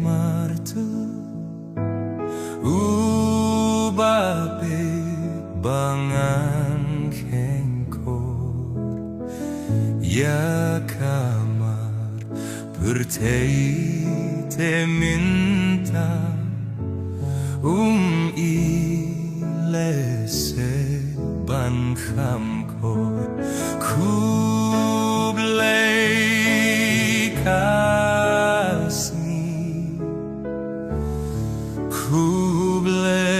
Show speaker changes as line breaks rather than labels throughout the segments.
martu ubape bangang kengkor ya kamar bertei te minta ilese ban khamkor kublai kasni kublai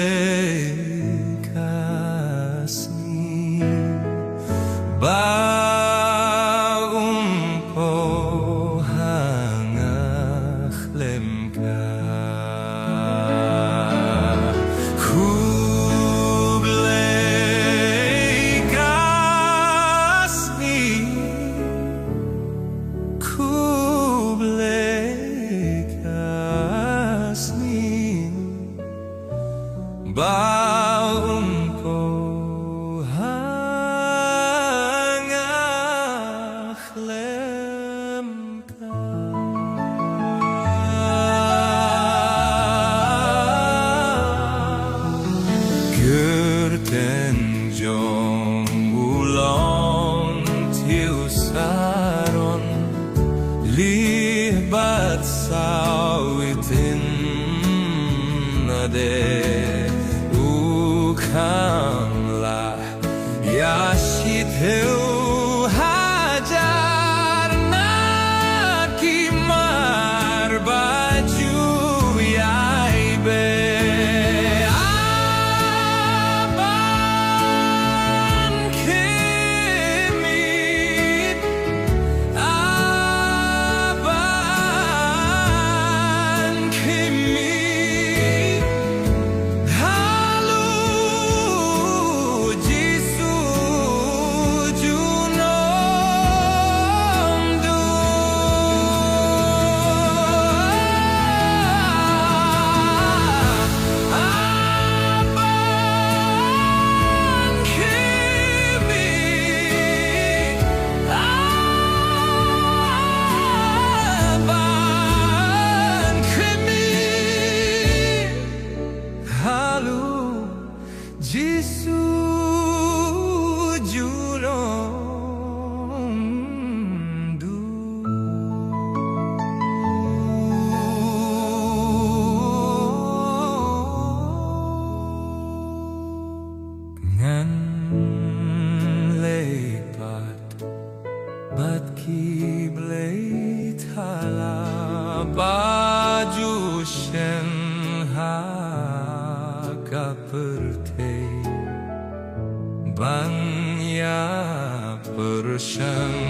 kasni baumpo hangach lemka baumpo hangach lemka gerten jong ulong tiu saron libat sawitin nade kamlah yashitheu hajar nakimar baju yaibe aban kimit aban kimit Jisu juron du ngan lepat bat kiblei thala baju shen ha kaperte ban ya persen